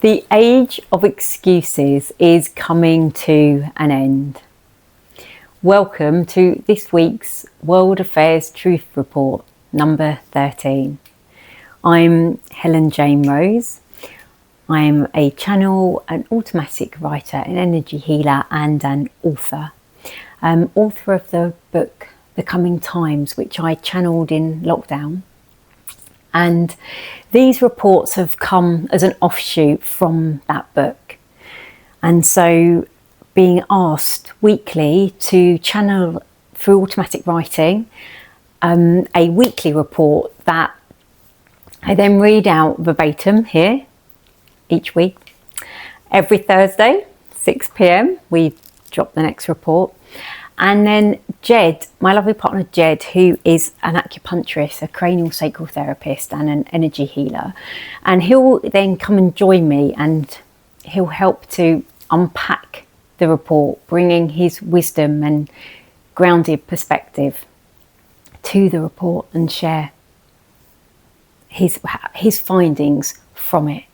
The age of excuses is coming to an end. Welcome to this week's World Affairs Truth Report, number 13. I'm Helen Jane Rose. I'm a channel, an automatic writer, an energy healer and an author. Author of the book The Coming Times, which I channeled in lockdown. And these reports have come as an offshoot from that book. And so being asked weekly to channel through automatic writing a weekly report that I then read out verbatim here each week. Every Thursday, 6 p.m, we drop the next report. And then Ged, my lovely partner Ged, who is an acupuncturist, a cranial sacral therapist and an energy healer. And he'll then come and join me and he'll help to unpack the report, bringing his wisdom and grounded perspective to the report and share his findings from it.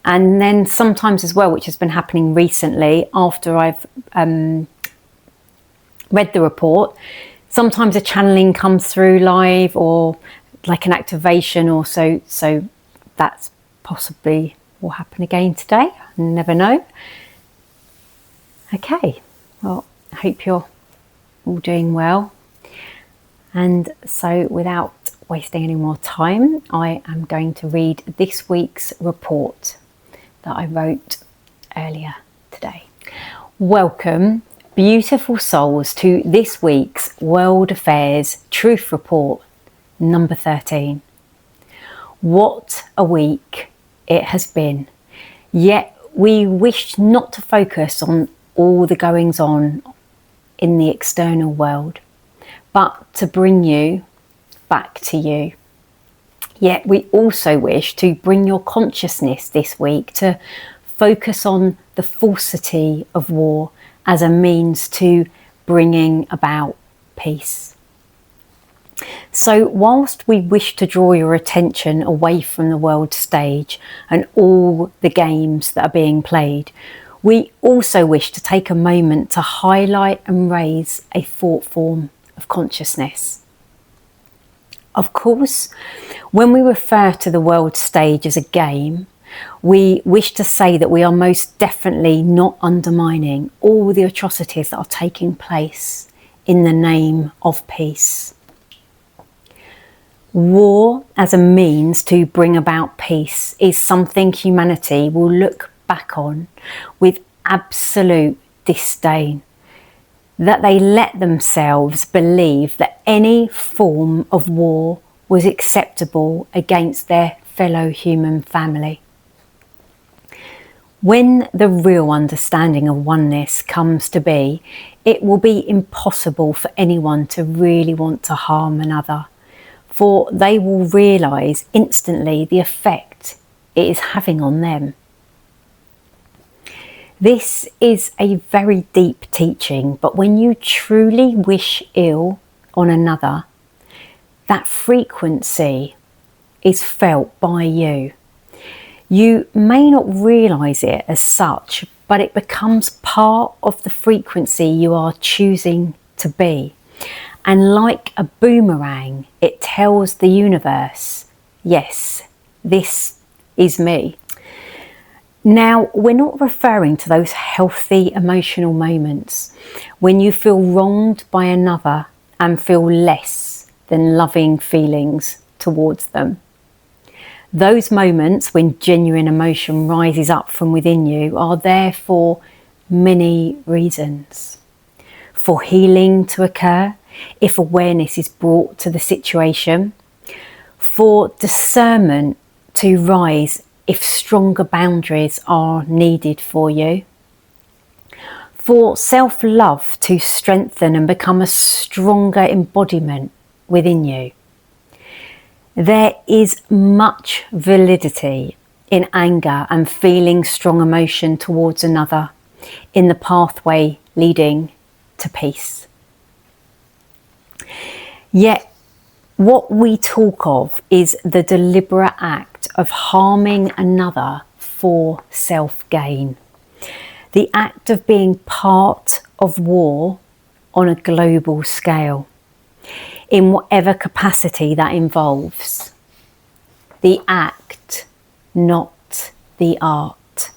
And then sometimes as well, which has been happening recently after I've read the report, sometimes a channeling comes through live or like an activation or so that's possibly will happen again today. I never know. Okay, well, I hope you're all doing well. And so without wasting any more time, I am going to read this week's report that I wrote earlier today. Welcome, beautiful souls, to this week's World Affairs Truth Report, number 13. What a week it has been. Yet we wish not to focus on all the goings on in the external world, but to bring you back to you. Yet we also wish to bring your consciousness this week to focus on the falsity of war as a means to bringing about peace. So whilst we wish to draw your attention away from the world stage and all the games that are being played, we also wish to take a moment to highlight and raise a thought form of consciousness. Of course, when we refer to the world stage as a game, we wish to say that we are most definitely not undermining all the atrocities that are taking place in the name of peace. War as a means to bring about peace is something humanity will look back on with absolute disdain. That they let themselves believe that any form of war was acceptable against their fellow human family. When the real understanding of oneness comes to be, it will be impossible for anyone to really want to harm another, for they will realise instantly the effect it is having on them. This is a very deep teaching, but when you truly wish ill on another, that frequency is felt by you. You may not realise it as such, but it becomes part of the frequency you are choosing to be. And like a boomerang, it tells the universe, yes, this is me. Now, we're not referring to those healthy emotional moments when you feel wronged by another and feel less than loving feelings towards them. Those moments when genuine emotion rises up from within you are there for many reasons. For healing to occur, if awareness is brought to the situation. For discernment to rise if stronger boundaries are needed for you. For self-love to strengthen and become a stronger embodiment within you. There is much validity in anger and feeling strong emotion towards another in the pathway leading to peace. Yet What we talk of is the deliberate act of harming another for self-gain. The act of being part of war on a global scale, in whatever capacity that involves. The act, not the art.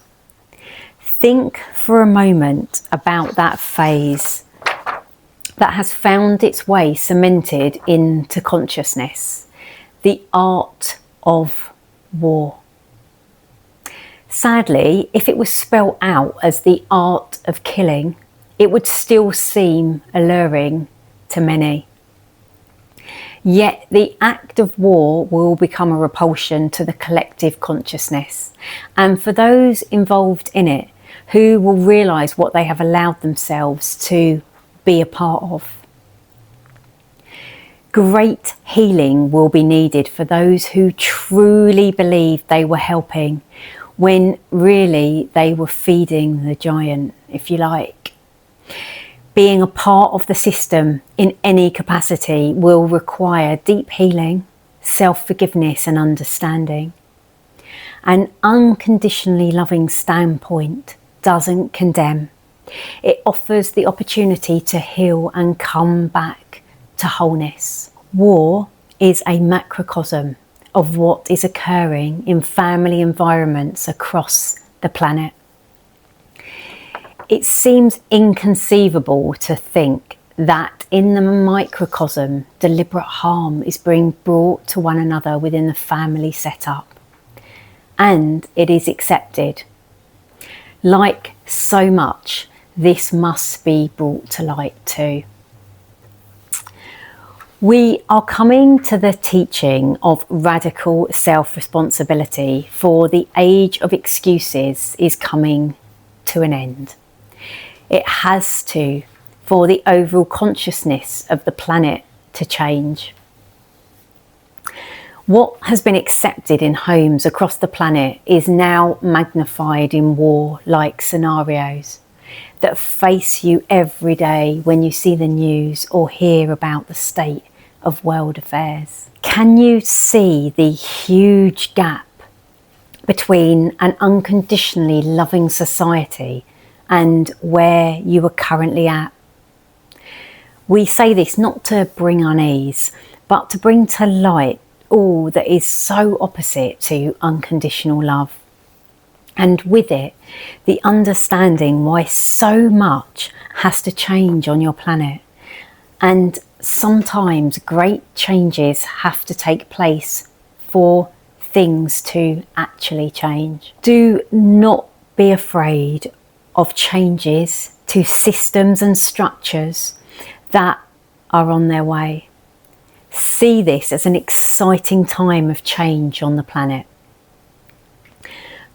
Think for a moment about that phase that has found its way cemented into consciousness. The art of war. Sadly, if it was spelled out as the art of killing, it would still seem alluring to many. Yet the act of war will become a repulsion to the collective consciousness, and for those involved in it who will realise what they have allowed themselves to be a part of. Great healing will be needed for those who truly believed they were helping, when really they were feeding the giant, if you like. Being a part of the system in any capacity will require deep healing, self-forgiveness and understanding. An unconditionally loving standpoint doesn't condemn. It offers the opportunity to heal and come back to wholeness. War is a macrocosm of what is occurring in family environments across the planet. It seems inconceivable to think that in the microcosm, deliberate harm is being brought to one another within the family setup. And it is accepted. Like so much, this must be brought to light too. We are coming to the teaching of radical self-responsibility, for the age of excuses is coming to an end. It has to, for the overall consciousness of the planet to change. What has been accepted in homes across the planet is now magnified in war-like scenarios that face you every day when you see the news or hear about the state of world affairs. Can you see the huge gap between an unconditionally loving society and where you are currently at? We say this not to bring unease, but to bring to light all that is so opposite to unconditional love. And with it, the understanding why so much has to change on your planet. And sometimes great changes have to take place for things to actually change. Do not be afraid of changes to systems and structures that are on their way. See this as an exciting time of change on the planet.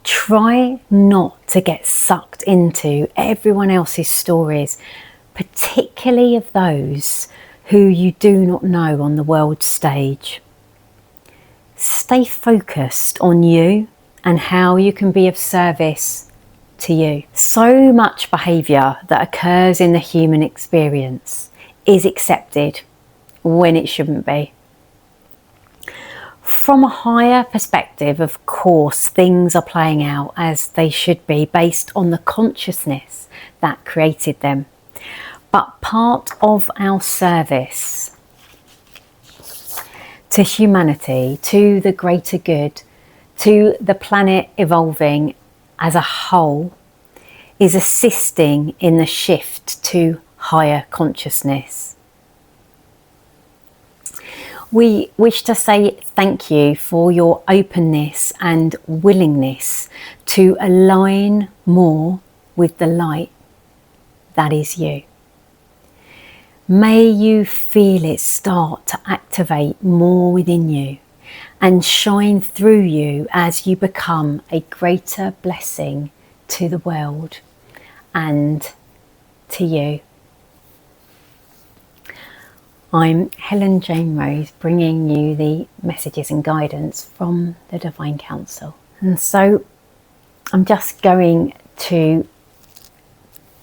Try not to get sucked into everyone else's stories, particularly of those who you do not know on the world stage. Stay focused on you and how you can be of service to you. So much behaviour that occurs in the human experience is accepted when it shouldn't be. From a higher perspective, of course, things are playing out as they should be based on the consciousness that created them. But part of our service to humanity, to the greater good, to the planet evolving as a whole, is assisting in the shift to higher consciousness. We wish to say thank you for your openness and willingness to align more with the light that is you. May you feel it start to activate more within you and shine through you as you become a greater blessing to the world and to you. I'm Helen Jane Rose, bringing you the messages and guidance from the Divine Council. And so I'm just going to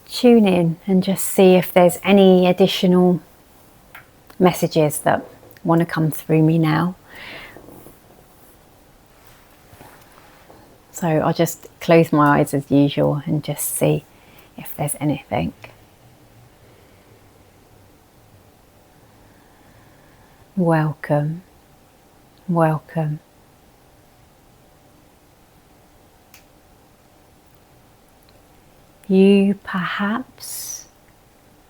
tune in and just see if there's any additional messages that want to come through me now. So I'll just close my eyes as usual and just see if there's anything. Welcome, welcome. You perhaps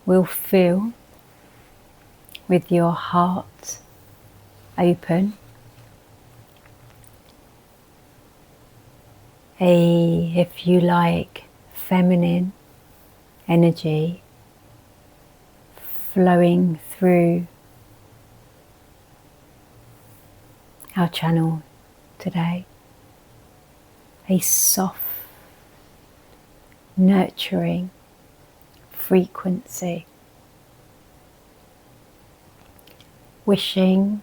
will feel with your heart open if you like, feminine energy flowing through our channel today. A soft, nurturing frequency, wishing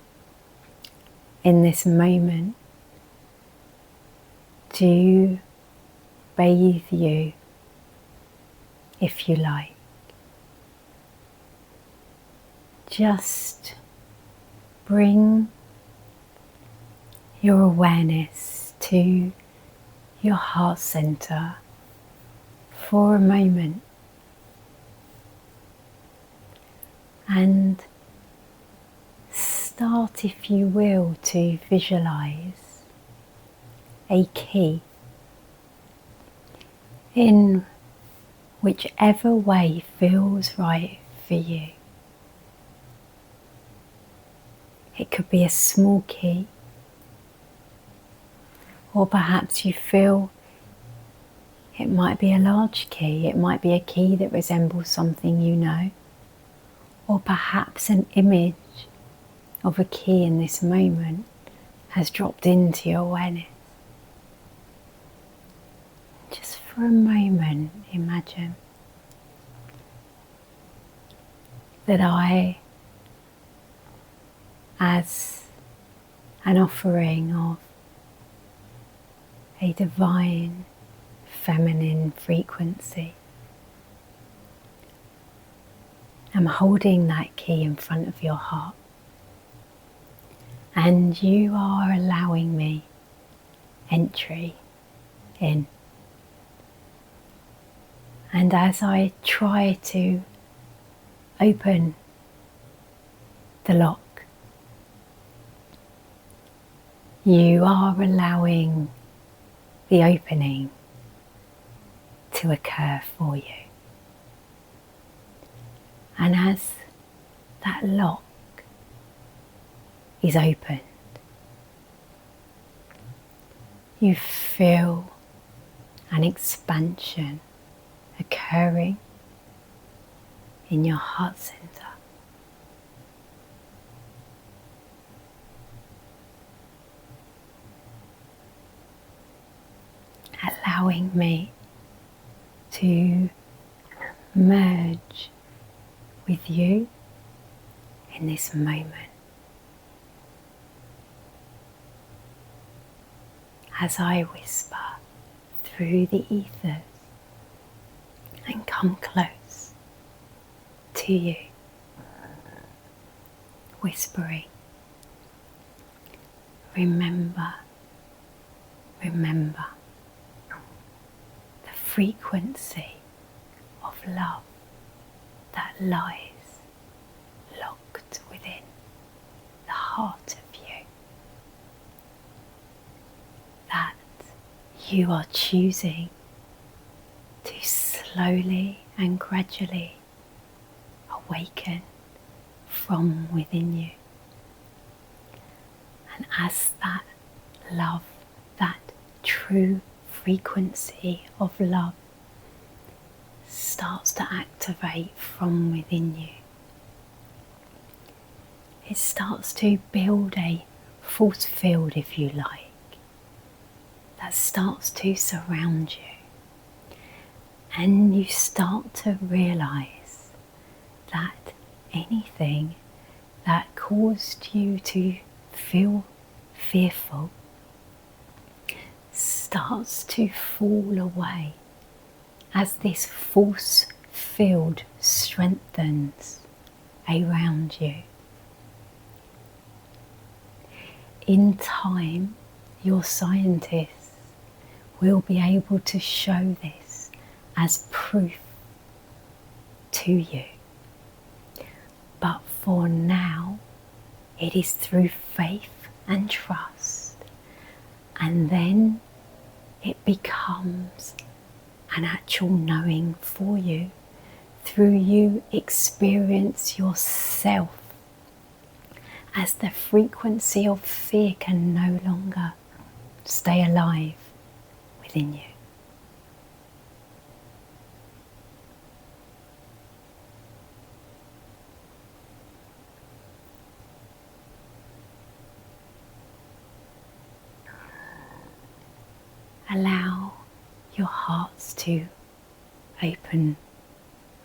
in this moment to bathe you, if you like. Just bring your awareness to your heart center for a moment and start, if you will, to visualize a key in whichever way feels right for you. It could be a small key, or perhaps you feel it might be a large key. It might be a key that resembles something you know, or perhaps an image of a key in this moment has dropped into your awareness. Just for a moment, imagine that I, as an offering of a divine feminine frequency, I'm holding that key in front of your heart, and you are allowing me entry in. And as I try to open the lock, you are allowing the opening to occur for you. And as that lock is opened, you feel an expansion occurring in your heart center. Allowing me to merge with you in this moment. As I whisper through the ethers and come close to you, whispering, remember, remember the frequency of love that lies locked within the heart of you, that you are choosing to slowly and gradually awaken from within you. And as that love, that true frequency of love starts to activate from within you, it starts to build a force field, if you like, that starts to surround you. And you start to realize that anything that caused you to feel fearful starts to fall away as this force field strengthens around you. in time, your scientists will be able to show this as proof to you. But for now, it is through faith and trust, and then it becomes an actual knowing for you, through you experience yourself, as the frequency of fear can no longer stay alive within you. Allow your hearts to open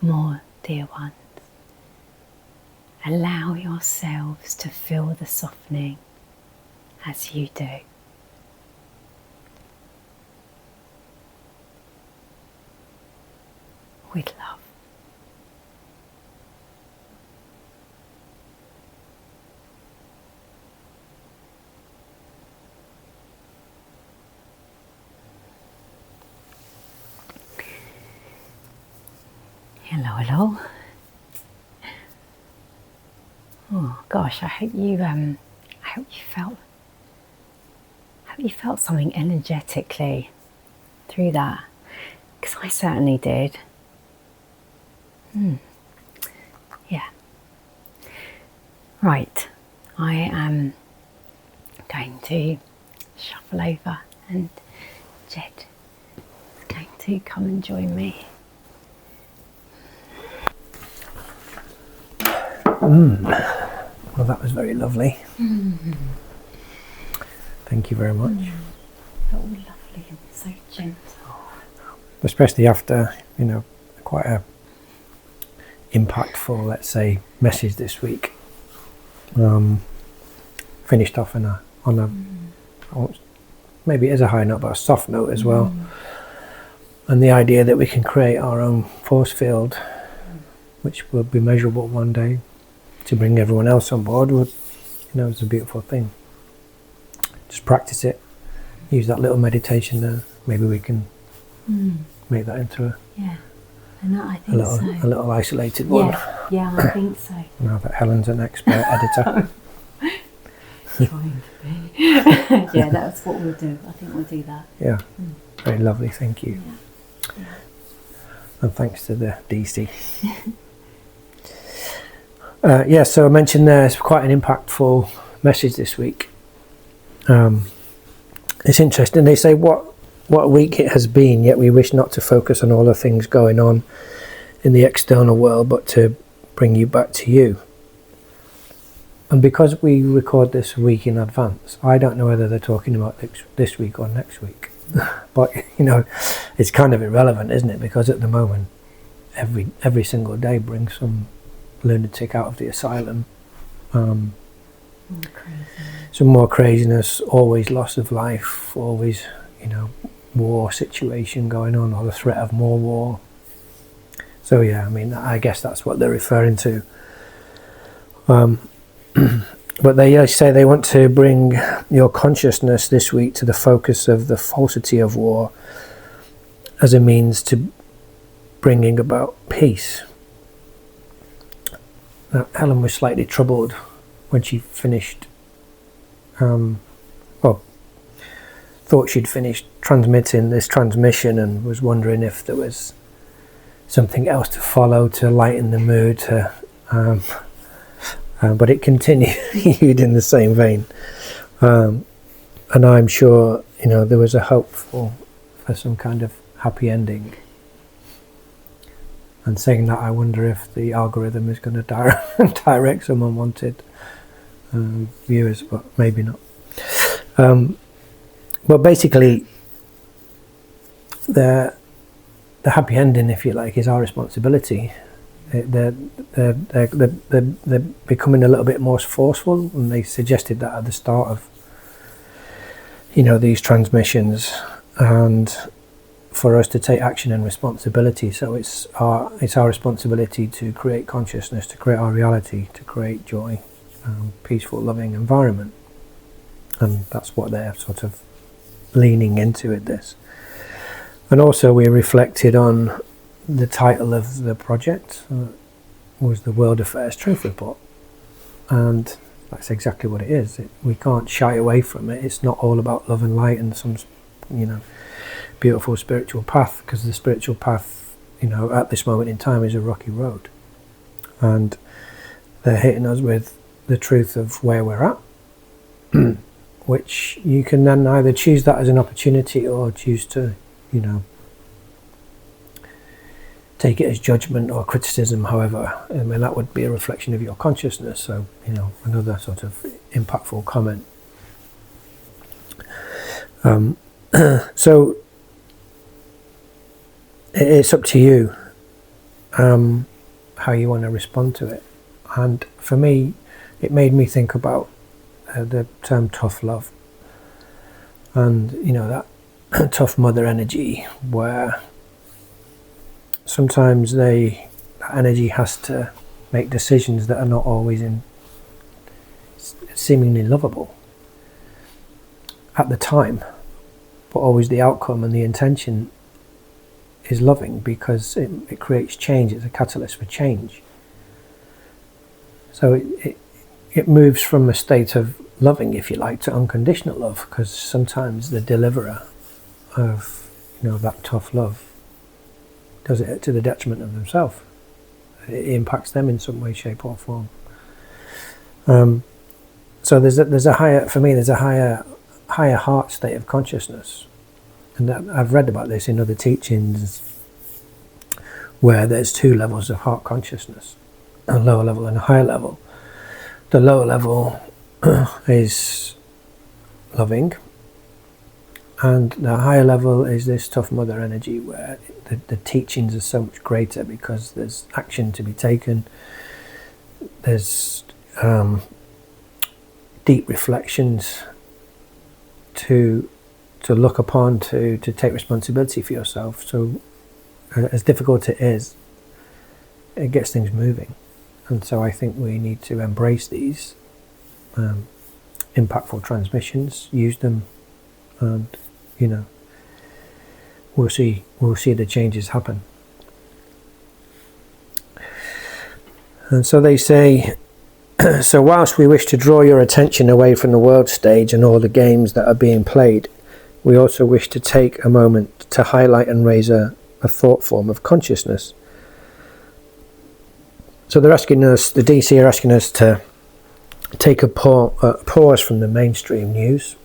more, dear ones. Allow yourselves to feel the softening as you do. With love. Hello, hello. Oh gosh, I hope you felt something energetically through that, because I certainly did. Yeah. Right, I am going to shuffle over, and Ged is going to come and join me. Well, that was very lovely. Thank you very much. They're all lovely and so gentle. Especially after, quite a impactful, let's say, message this week. Finished off on a maybe it is a high note, but a soft note as well. And the idea that we can create our own force field, which will be measurable one day, to bring everyone else on board, it's a beautiful thing. Just practice it. Use that little meditation there. Maybe we can make that into I think a little isolated one. Yeah, I think so. Now that Helen's an expert editor. Trying to be. Yeah, that's what we'll do. I think we'll do that. Yeah, very lovely. Thank you. Yeah. And thanks to the DC. So I mentioned there's quite an impactful message this week. It's interesting. They say what a week it has been, yet we wish not to focus on all the things going on in the external world, but to bring you back to you. And because we record this a week in advance, I don't know whether they're talking about this week or next week. But it's kind of irrelevant, isn't it? Because at the moment, every single day brings some lunatic out of the asylum. Some more craziness, always loss of life, always, war situation going on, or the threat of more war. So yeah, I guess that's what they're referring to. But they say they want to bring your consciousness this week to the focus of the falsity of war as a means to bringing about peace. Now, Helen was slightly troubled when she finished, thought she'd finished transmitting this transmission, and was wondering if there was something else to follow to lighten the mood. But it continued in the same vein. And I'm sure, there was a hope for some kind of happy ending. And saying that, I wonder if the algorithm is going to direct some unwanted viewers, but maybe not. But basically, the happy ending, if you like, is our responsibility. They're becoming a little bit more forceful, and they suggested that at the start of these transmissions, and for us to take action and responsibility. So it's our responsibility to create consciousness, to create our reality, to create joy, peaceful, loving environment. And that's what they're sort of leaning into with this. And also we reflected on the title of the project, was the World Affairs Truth Report. And that's exactly what it is. We can't shy away from it. It's not all about love and light and some, beautiful spiritual path, because the spiritual path, at this moment in time is a rocky road. And they're hitting us with the truth of where we're at, which you can then either choose that as an opportunity or choose to, take it as judgment or criticism. However, that would be a reflection of your consciousness. So, another sort of impactful comment. So it's up to you how you want to respond to it. And for me, it made me think about the term tough love, and that tough mother energy, where sometimes that energy has to make decisions that are not always seemingly lovable at the time, but always the outcome and the intention is loving, because it creates change. It's a catalyst for change. So it moves from a state of loving, if you like, to unconditional love, because sometimes the deliverer of that tough love does it to the detriment of themselves. It impacts them in some way, shape or form. So there's a higher heart state of consciousness, and I've read about this in other teachings, where there's two levels of heart consciousness, a lower level and a higher level. The lower level is loving, and the higher level is this tough mother energy, where the teachings are so much greater because there's action to be taken, there's deep reflections to look upon, to take responsibility for yourself. So as difficult it is, it gets things moving. And so I think we need to embrace these impactful transmissions, use them, and we'll see the changes happen. And so they say, so whilst we wish to draw your attention away from the world stage and all the games that are being played, we also wish to take a moment to highlight and raise a thought form of consciousness. So they're asking us, the DC are asking us to take a pause from the mainstream news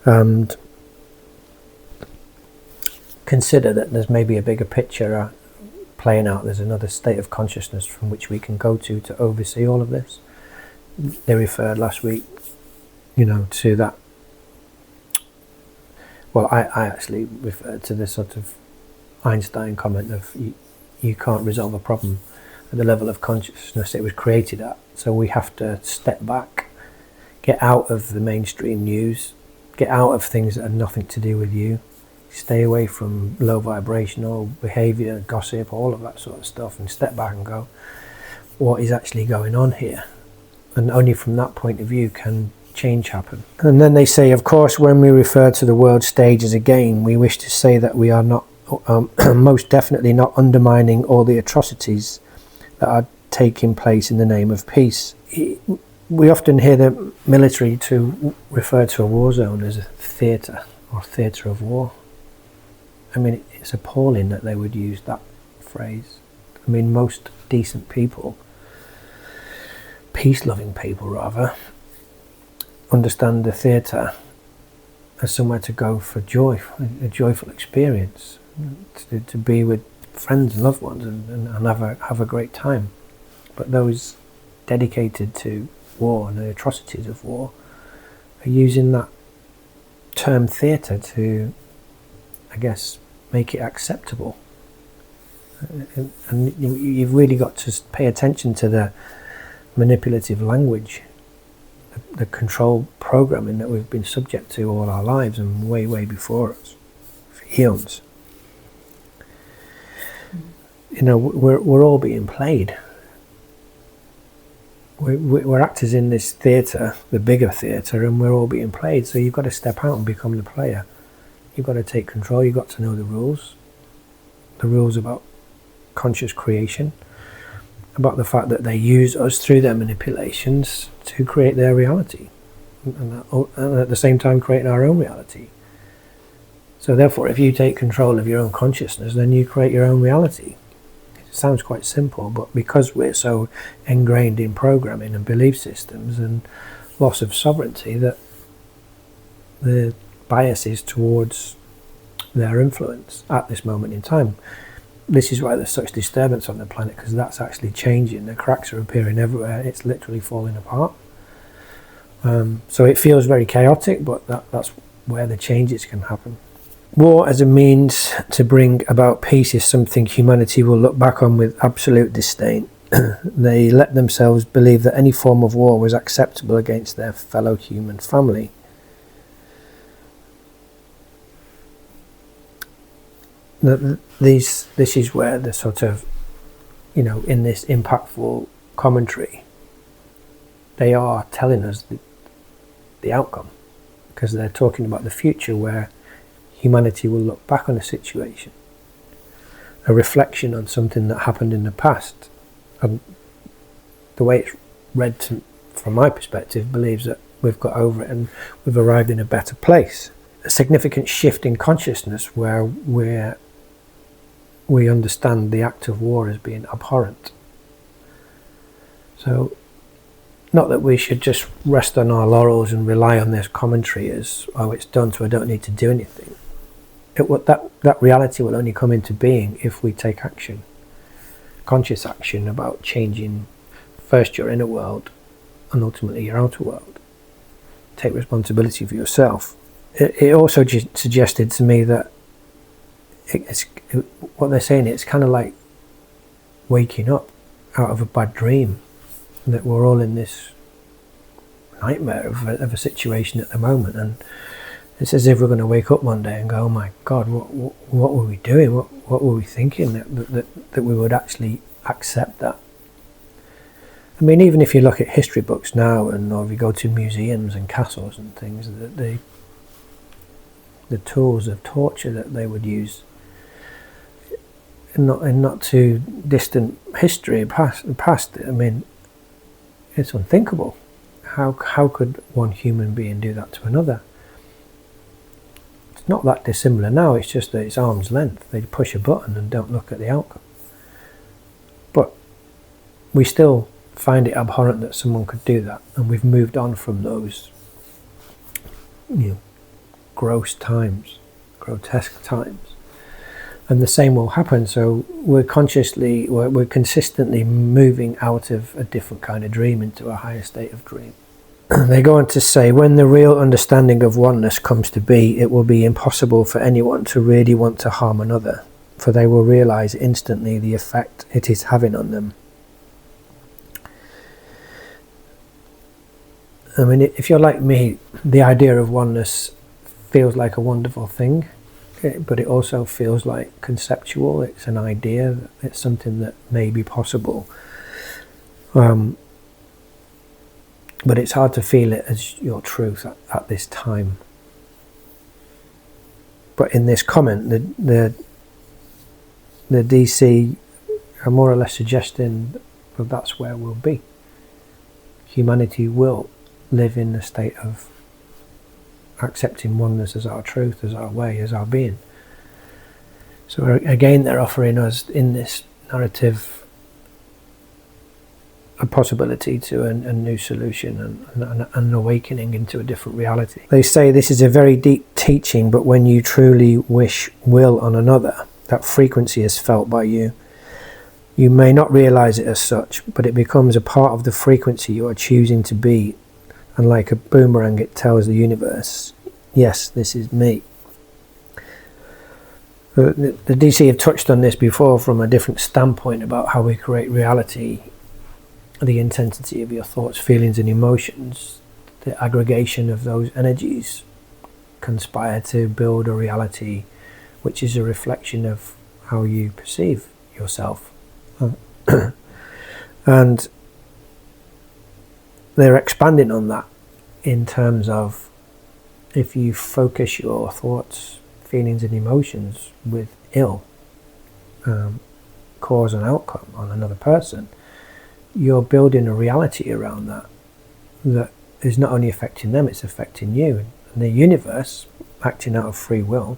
and consider that there's maybe a bigger picture playing out. There's another state of consciousness from which we can go to oversee all of this. They referred last week, to that. Well, I actually referred to this sort of Einstein comment of you can't resolve a problem at the level of consciousness it was created at. So we have to step back, get out of the mainstream news, get out of things that have nothing to do with you, stay away from low vibrational behaviour, gossip, all of that sort of stuff, and step back and go, what is actually going on here? And only from that point of view can change happen. And then they say, of course, when we refer to the world stage as a game, we wish to say that we are not, most definitely not undermining all the atrocities that are taking place in the name of peace. We often hear the military to refer to a war zone as a theatre or theatre of war. I mean, it's appalling that they would use that phrase. I mean, most decent people, peace-loving people rather, understand the theatre as somewhere to go for joy, a joyful experience, to be with friends and loved ones and have a great time. But those dedicated to war and the atrocities of war are using that term theatre to, I guess, make it acceptable. And you've really got to pay attention to the manipulative language, the control programming that we've been subject to all our lives and way before us, for eons. We're all being played. we're actors in this theatre, the bigger theatre, and we're all being played. So you've got to step out and become the player. You've got to take control. You've got to know the rules about conscious creation, about the fact that they use us through their manipulations to create their reality, and at the same time creating our own reality. So therefore, if you take control of your own consciousness, then you create your own reality. It sounds quite simple, but because we're so ingrained in programming and belief systems and loss of sovereignty, that the bias is towards their influence at this moment in time. This is why there's such disturbance on the planet, because that's actually changing. The cracks are appearing everywhere. It's literally falling apart. So it feels very chaotic, but that's where the changes can happen. War as a means to bring about peace is something humanity will look back on with absolute disdain. They let themselves believe that any form of war was acceptable against their fellow human family. This is where the sort of, in this impactful commentary, they are telling us the outcome, because they're talking about the future where humanity will look back on a situation, a reflection on something that happened in the past. And the way it's read from my perspective believes that we've got over it and we've arrived in a better place. A significant shift in consciousness where we understand the act of war as being abhorrent. So, not that we should just rest on our laurels and rely on this commentary as, oh, it's done, so I don't need to do anything. That reality will only come into being if we take action, conscious action about changing first your inner world and ultimately your outer world. Take responsibility for yourself. It also suggested to me that what they're saying, it's kind of like waking up out of a bad dream, that we're all in this nightmare of a situation at the moment, and it's as if we're going to wake up one day and go, oh my God, what were we doing? What were we thinking that we would actually accept that? I mean, even if you look at history books now, or if you go to museums and castles and things, the tools of torture that they would use in not too distant history past, I mean, it's unthinkable. How could one human being do that to another? It's not that dissimilar now, it's just that it's arm's length. They push a button and don't look at the outcome. But we still find it abhorrent that someone could do that, and we've moved on from those grotesque times. And the same will happen. So we're consistently moving out of a different kind of dream into a higher state of dream. They go on to say, when the real understanding of oneness comes to be, it will be impossible for anyone to really want to harm another, for they will realize instantly the effect it is having on them. I mean, if you're like me, the idea of oneness feels like a wonderful thing. But it also feels like conceptual. It's an idea. It's something that may be possible. But it's hard to feel it as your truth at this time. But in this comment, the DC are more or less suggesting that that's where we'll be. Humanity will live in a state of accepting oneness as our truth, as our way, as our being. So again, they're offering us in this narrative a possibility to a new solution and an awakening into a different reality. They say this is a very deep teaching, but when you truly wish will on another, that frequency is felt by you. You may not realize it as such, but it becomes a part of the frequency you are choosing to be. And like a boomerang, it tells the universe, yes, this is me. The DC have touched on this before from a different standpoint about how we create reality, the intensity of your thoughts, feelings and emotions, the aggregation of those energies conspire to build a reality which is a reflection of how you perceive yourself. And they're expanding on that in terms of, if you focus your thoughts, feelings and emotions with ill cause and outcome on another person, you're building a reality around that is not only affecting them, it's affecting you. And the universe, acting out of free will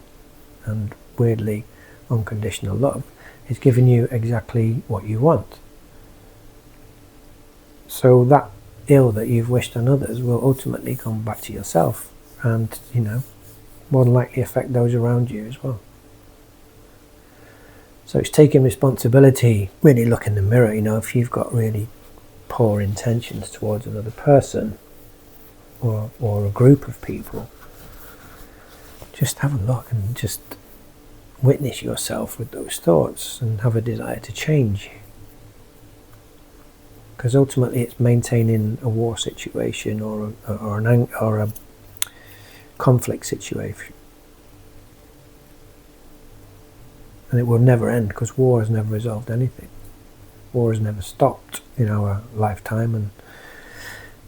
and weirdly unconditional love, is giving you exactly what you want. So that ill that you've wished on others will ultimately come back to yourself, and more than likely affect those around you as well. So it's taking responsibility. Really look in the mirror. If you've got really poor intentions towards another person or a group of people, just have a look and just witness yourself with those thoughts and have a desire to change. Because ultimately it's maintaining a war situation or a conflict situation. And it will never end, because war has never resolved anything. War has never stopped in our lifetime and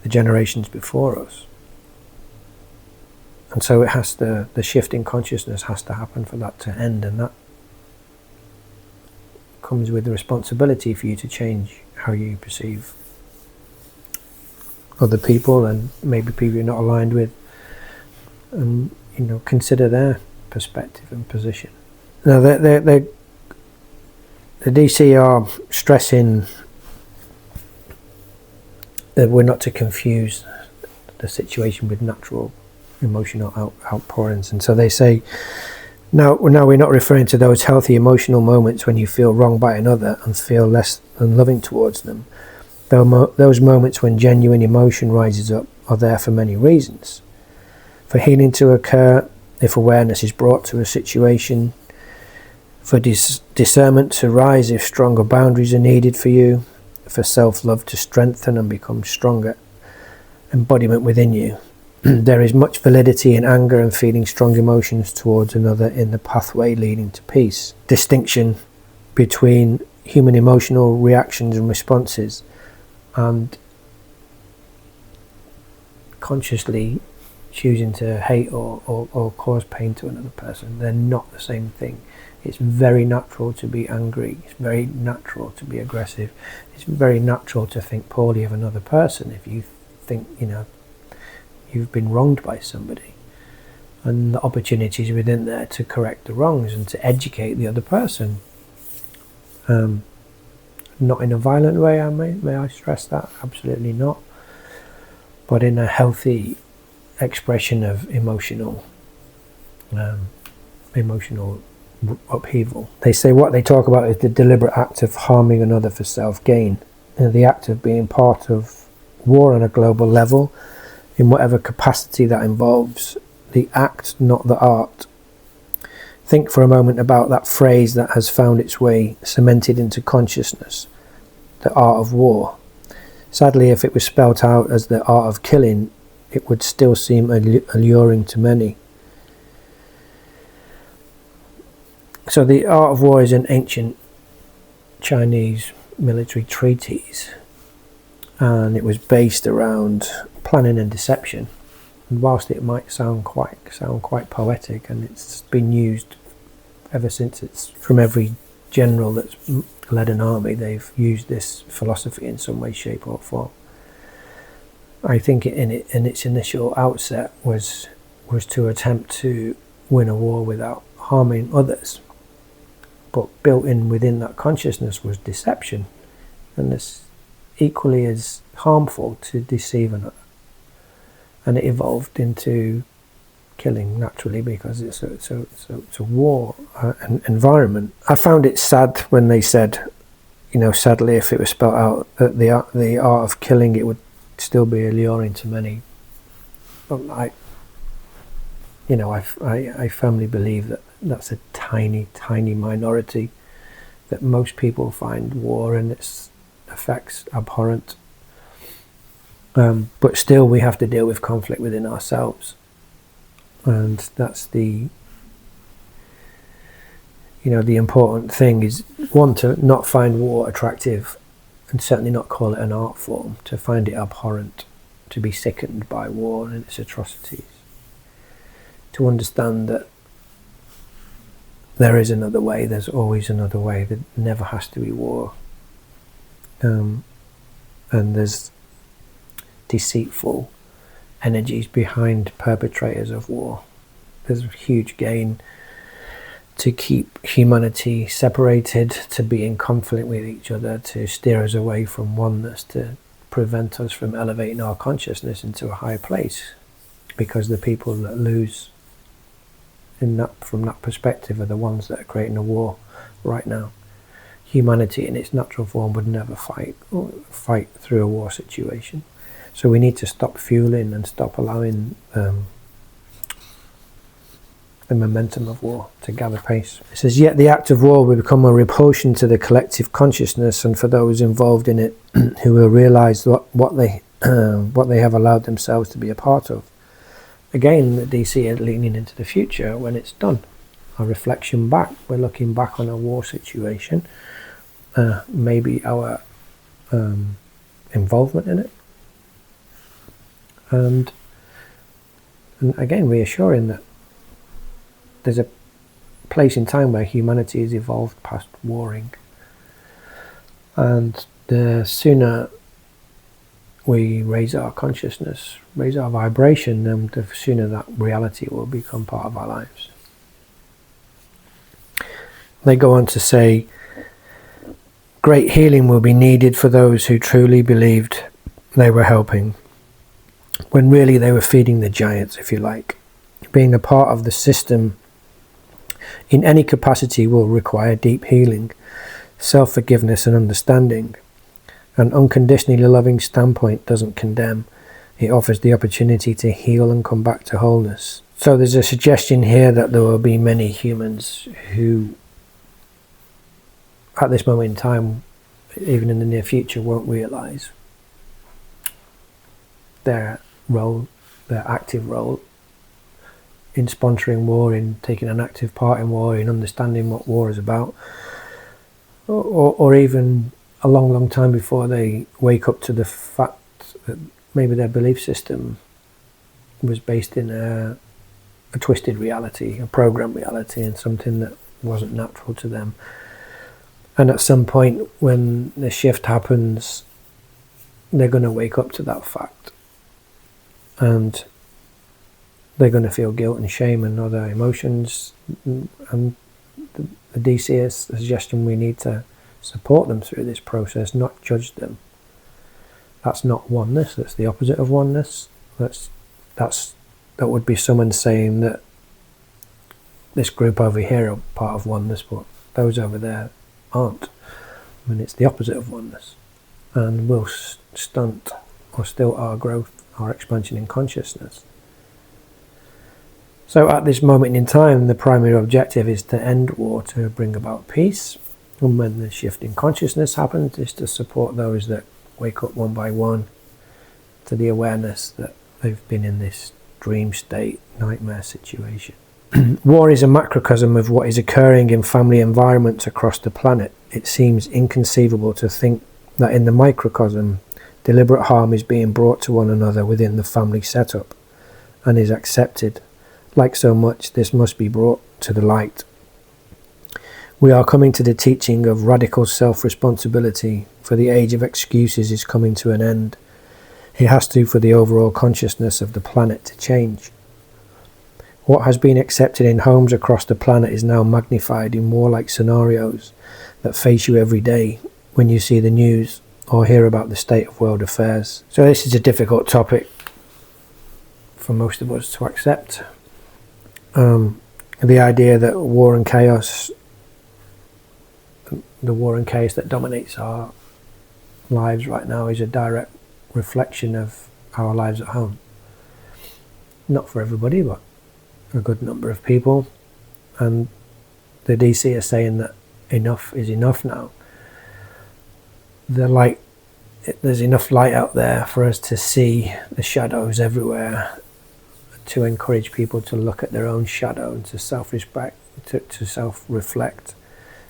the generations before us. And so the shift in consciousness has to happen for that to end, and that comes with the responsibility for you to change how you perceive other people, and maybe people you're not aligned with, and consider their perspective and position. Now the DC are stressing that we're not to confuse the situation with natural emotional outpourings, and so they say, now we're not referring to those healthy emotional moments when you feel wronged by another and feel less than loving towards them. Those moments when genuine emotion rises up are there for many reasons. For healing to occur, if awareness is brought to a situation, for discernment to rise if stronger boundaries are needed for you, for self-love to strengthen and become stronger embodiment within you. There is much validity in anger and feeling strong emotions towards another in the pathway leading to peace. Distinction between human emotional reactions and responses and consciously choosing to hate or cause pain to another person. They're not the same thing. It's very natural to be angry. It's very natural to be aggressive. It's very natural to think poorly of another person if you think, you've been wronged by somebody. And the opportunities within there to correct the wrongs and to educate the other person. Not in a violent way, may I stress that? Absolutely not. But in a healthy expression of emotional upheaval. They say what they talk about is the deliberate act of harming another for self-gain. The act of being part of war on a global level, in whatever capacity that involves. The act, not the art. Think for a moment about that phrase that has found its way cemented into consciousness, the art of war. Sadly, if it was spelt out as the art of killing, it would still seem alluring to many. So the art of war is an ancient Chinese military treatise, and it was based around planning and deception. And whilst it might sound quite poetic, and it's been used ever since, it's from every general that's led an army, they've used this philosophy in some way, shape or form. I think in its initial outset was to attempt to win a war without harming others. But built in within that consciousness was deception, and it's equally as harmful to deceive another. And it evolved into killing naturally because it's a war environment. I found it sad when they said, sadly, if it was spelled out that the art of killing, it would still be alluring to many. But I firmly believe that that's a tiny minority, that most people find war and its effects abhorrent. But still we have to deal with conflict within ourselves, and that's the important thing is, one, to not find war attractive, and certainly not call it an art form, to find it abhorrent, to be sickened by war and its atrocities, to understand that there is another way, there's always another way, there never has to be war. And there's deceitful energies behind perpetrators of war. There's a huge gain to keep humanity separated, to be in conflict with each other, to steer us away from oneness, to prevent us from elevating our consciousness into a higher place, because the people that lose from that perspective are the ones that are creating a war right now. Humanity in its natural form would never fight through a war situation. So we need to stop fueling and stop allowing the momentum of war to gather pace. It says, yet the act of war will become a repulsion to the collective consciousness, and for those involved in it who will realise what they have allowed themselves to be a part of. Again, the DC is leaning into the future when it's done. A reflection back. We're looking back on a war situation. Maybe our involvement in it. And again, reassuring that there's a place in time where humanity has evolved past warring. And the sooner we raise our consciousness, raise our vibration, then the sooner that reality will become part of our lives. They go on to say, great healing will be needed for those who truly believed they were helping, when really they were feeding the giants, if you like. Being a part of the system in any capacity will require deep healing, self-forgiveness and understanding. An unconditionally loving standpoint doesn't condemn. It offers the opportunity to heal and come back to wholeness. So there's a suggestion here that there will be many humans who, at this moment in time, even in the near future, won't realise their role, their active role in sponsoring war, in taking an active part in war, in understanding what war is about, or even a long, long time before they wake up to the fact that maybe their belief system was based in a twisted reality, a programmed reality, and something that wasn't natural to them. And at some point when the shift happens, they're going to wake up to that fact. And they're going to feel guilt and shame and other emotions. And the DC is a suggestion we need to support them through this process, not judge them. That's not oneness, that's the opposite of oneness. That would be someone saying that this group over here are part of oneness, but those over there aren't. I mean, it's the opposite of oneness, and will stunt or still our growth, our expansion in consciousness. So at this moment in time, the primary objective is to end war, to bring about peace. And when the shift in consciousness happens, is to support those that wake up one by one to the awareness that they've been in this dream state, nightmare situation. War is a macrocosm of what is occurring in family environments across the planet. It seems inconceivable to think that in the microcosm, deliberate harm is being brought to one another within the family setup and is accepted. Like so much, this must be brought to the light. We are coming to the teaching of radical self-responsibility, for the age of excuses is coming to an end. It has to for the overall consciousness of the planet to change. What has been accepted in homes across the planet is now magnified in warlike scenarios that face you every day when you see the news or hear about the state of world affairs. So this is a difficult topic for most of us to accept. The idea that war and chaos, the war and chaos that dominates our lives right now, is a direct reflection of our lives at home. Not for everybody, but a good number of people. And the DC are saying that enough is enough now. There's enough light out there for us to see the shadows everywhere, to encourage people to look at their own shadow and to self-respect, to self-reflect,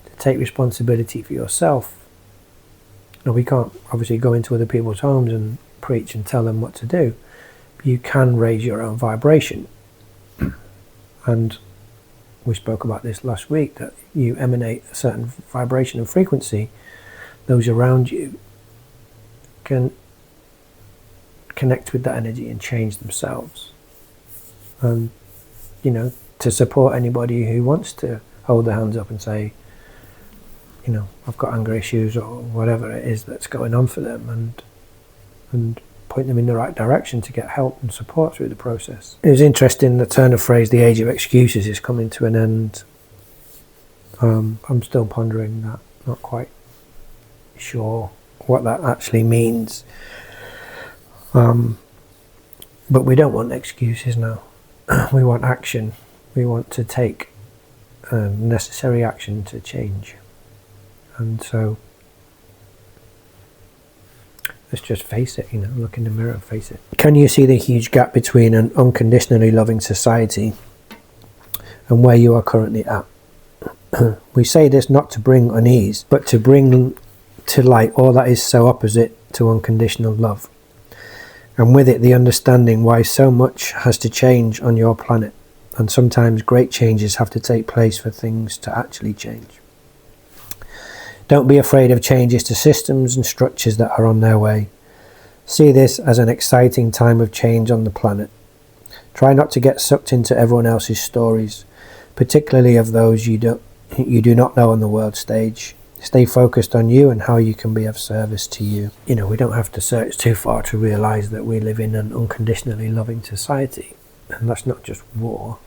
to take responsibility for yourself. Now, we can't obviously go into other people's homes and preach and tell them what to do. You can raise your own vibration. And we spoke about this last week, that you emanate a certain vibration and frequency. Those around you can connect with that energy and change themselves. And, you know, to support anybody who wants to hold their hands up and say, you know, I've got anger issues or whatever it is that's going on for them, and point them in the right direction to get help and support through the process. It was interesting, the turn of phrase, the age of excuses is coming to an end. I'm still pondering that, not quite sure what that actually means. But we don't want excuses now. We want action. We want to take necessary action to change. And so let's just face it, you know, look in the mirror and face it. Can you see the huge gap between an unconditionally loving society and where you are currently at? We say this not to bring unease, but to bring to light all that is so opposite to unconditional love. And with it, the understanding why so much has to change on your planet. And sometimes great changes have to take place for things to actually change. Don't be afraid of changes to systems and structures that are on their way. See this as an exciting time of change on the planet. Try not to get sucked into everyone else's stories, particularly of those you do not know on the world stage. Stay focused on you and how you can be of service to you. You know, we don't have to search too far to realise that we live in an unconditionally loving society. And that's not just war.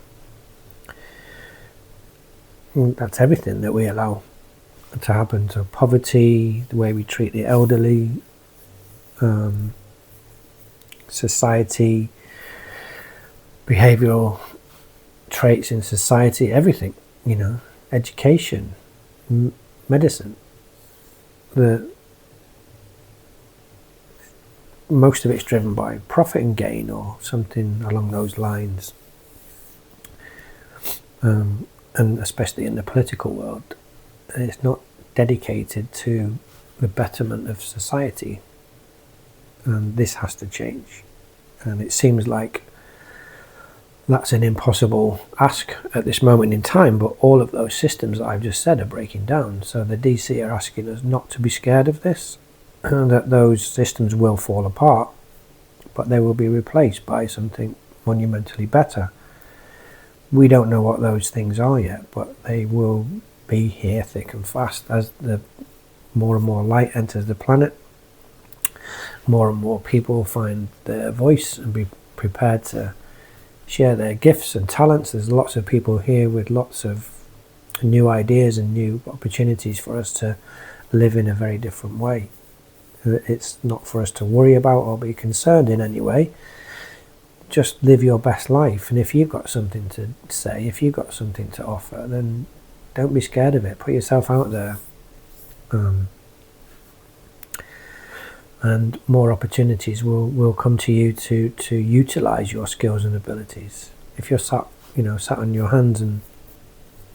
That's everything that we allow to happen. So poverty, the way we treat the elderly, society, behavioural traits in society, everything, you know, education, medicine. Most of it's driven by profit and gain or something along those lines. And especially in the political world, it's not dedicated to the betterment of society. And this has to change. And it seems like that's an impossible ask at this moment in time, but all of those systems that I've just said are breaking down. So the DC are asking us not to be scared of this, and that those systems will fall apart, but they will be replaced by something monumentally better. We don't know what those things are yet, but they will be here thick and fast as the more and more light enters the planet. More and more people find their voice and be prepared to share their gifts and talents. There's lots of people here with lots of new ideas and new opportunities for us to live in a very different way. It's not for us to worry about or be concerned in any way. Just live your best life. And if you've got something to say, if you've got something to offer, then don't be scared of it. Put yourself out there. And more opportunities will come to you to utilize your skills and abilities. If you're sat on your hands and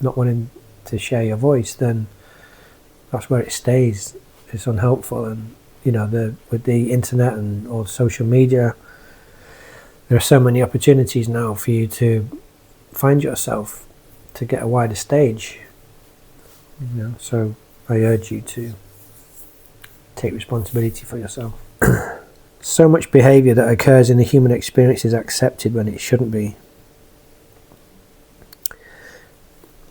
not wanting to share your voice, then that's where it stays. It's unhelpful. And with the internet and all social media, there are so many opportunities now for you to find yourself, to get a wider stage. So I urge you to take responsibility for yourself. So much behaviour that occurs in the human experience is accepted when it shouldn't be.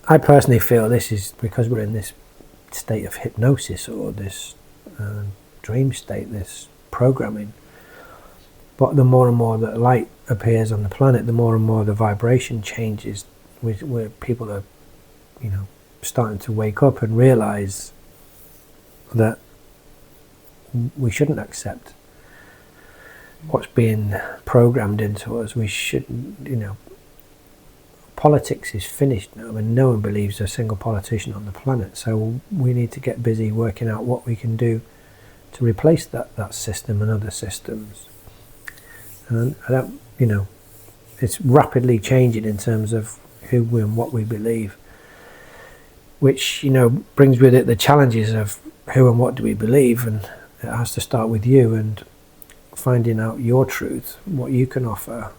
I personally feel this is because we're in this state of hypnosis or this dream state, this programming. But the more and more that light appears on the planet, the more and more the vibration changes, where people are, starting to wake up and realise that we shouldn't accept what's being programmed into us. We shouldn't, politics is finished now, and no one believes a single politician on the planet. So we need to get busy working out what we can do to replace that system and other systems. And it's rapidly changing in terms of who and what we believe, which, brings with it the challenges of who and what do we believe, and it has to start with you. And finding out your truth, what you can offer,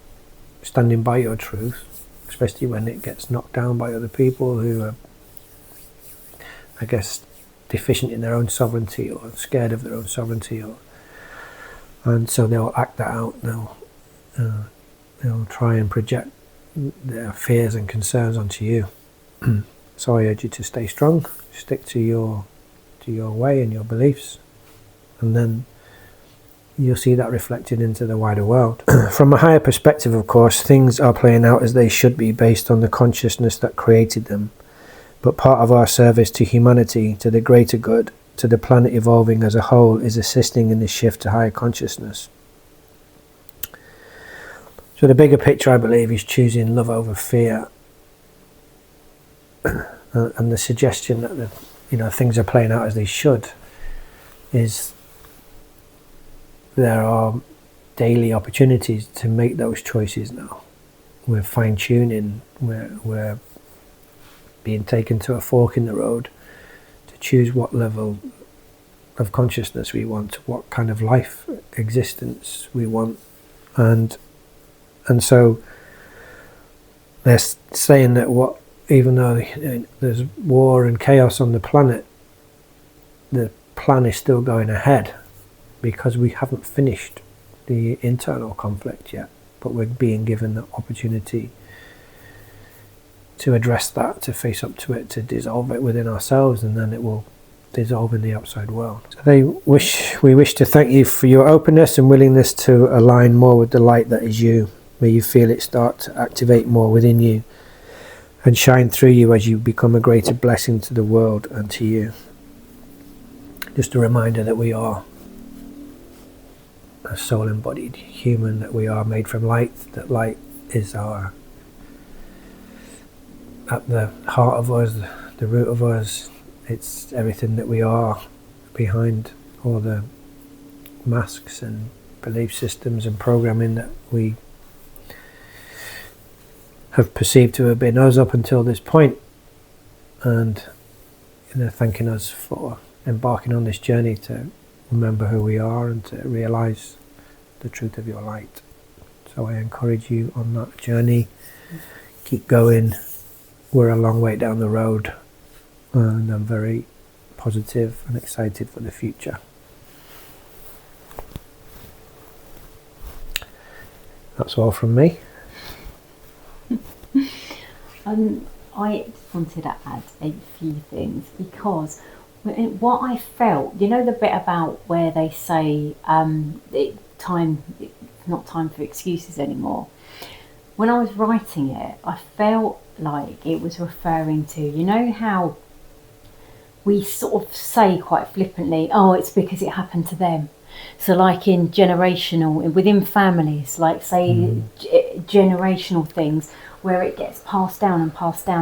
standing by your truth, especially when it gets knocked down by other people who are, I guess, deficient in their own sovereignty or scared of their own sovereignty, and so they'll act that out. They'll try and project their fears and concerns onto you. So I urge you to stay strong, stick to your way and your beliefs, and then you'll see that reflected into the wider world. From a higher perspective, of course, things are playing out as they should be based on the consciousness that created them. But part of our service to humanity, to the greater good, to the planet evolving as a whole, is assisting in this shift to higher consciousness. So the bigger picture, I believe, is choosing love over fear. And the suggestion that things are playing out as they should is there are daily opportunities to make those choices now. We're fine-tuning, we're being taken to a fork in the road to choose what level of consciousness we want, what kind of life existence we want. And so they're saying that even though there's war and chaos on the planet, the plan is still going ahead, because we haven't finished the internal conflict yet, but we're being given the opportunity to address that, to face up to it, to dissolve it within ourselves, and then it will dissolve in the outside world. So we wish to thank you for your openness and willingness to align more with the light that is you. May you feel it start to activate more within you and shine through you as you become a greater blessing to the world and to you. Just a reminder that we are a soul-embodied human, that we are made from light, that light is at the heart of us, the root of us. It's everything that we are behind all the masks and belief systems and programming that we have perceived to have been us up until this point. And thanking us for embarking on this journey to remember who we are and to realize the truth of your light. So I encourage you on that journey. Keep going. We're a long way down the road, and I'm very positive and excited for the future. That's all from me. I just wanted to add a few things, because what I felt, the bit about where they say it's not time for excuses anymore. When I was writing it, I felt like it was referring to, how we sort of say quite flippantly, oh, it's because it happened to them. So like within families, like say generational things, where it gets passed down,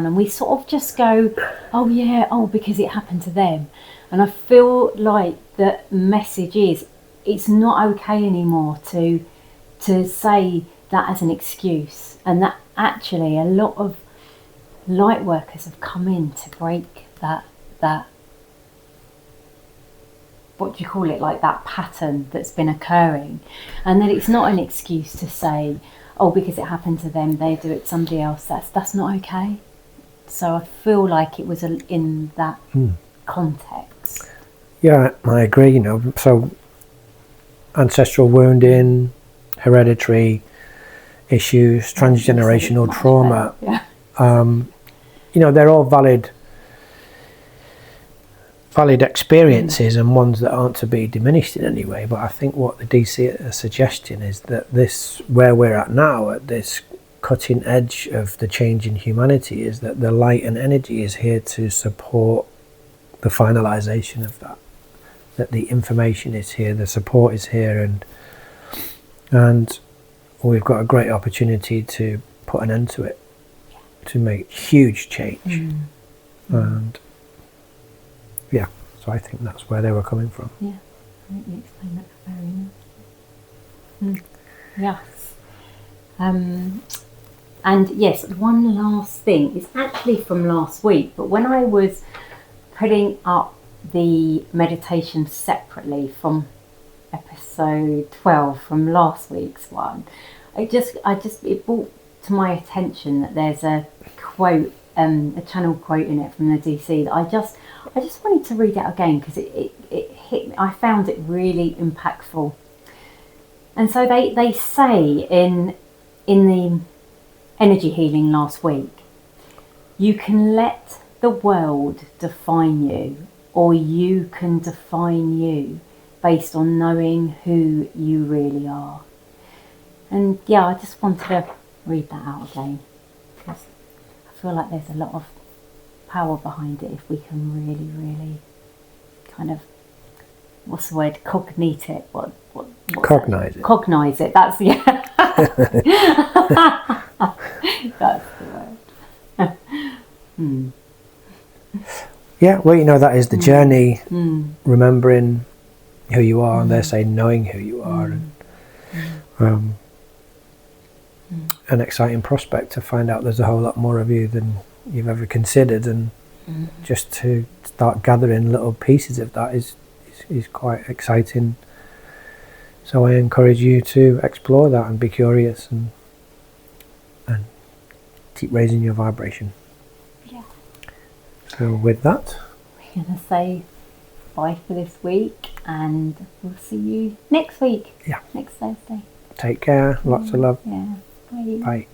and we sort of just go, oh yeah, because it happened to them. And I feel like the message is, it's not okay anymore to say that as an excuse, and that actually a lot of light workers have come in to break that what do you call it, like that pattern that's been occurring, and that it's not an excuse to say, oh, because it happened to them, they do it to somebody else. That's not okay. So I feel like it was in that context. Yeah, I agree. So ancestral wounding, hereditary issues, transgenerational trauma. Yeah. They're all valid experiences and ones that aren't to be diminished in any way. But I think what the DC are suggesting is that this, where we're at now, at this cutting edge of the change in humanity, is that the light and energy is here to support the finalization of that the information is here, the support is here, and we've got a great opportunity to put an end to it, to make huge change. And yeah, so I think that's where they were coming from. Yeah, I think you explained that very nicely. Yes. And yes, one last thing. It's actually from last week, but when I was putting up the meditation separately from episode 12 from last week's one, it brought to my attention that there's a quote, a channel quote in it from the DC that I just wanted to read out again because it hit me. I found it really impactful. And so they say in the energy healing last week, you can let the world define you, or you can define you based on knowing who you really are. And yeah, I just wanted to read that out again because I feel like there's a lot of power behind it if we can really, really kind of, what's the word, cognate it. Cognize it. Cognize it. That's that's the word. Yeah, well, you know, that is the journey, remembering who you are, and they're saying knowing who you are, and an exciting prospect to find out there's a whole lot more of you than you've ever considered, and just to start gathering little pieces of that is quite exciting. So I encourage you to explore that and be curious and keep raising your vibration. Yeah. So with that, we're going to say bye for this week, and we'll see you next week. Yeah. Next Thursday. Take care. Lots of love. Yeah. Bye. Bye.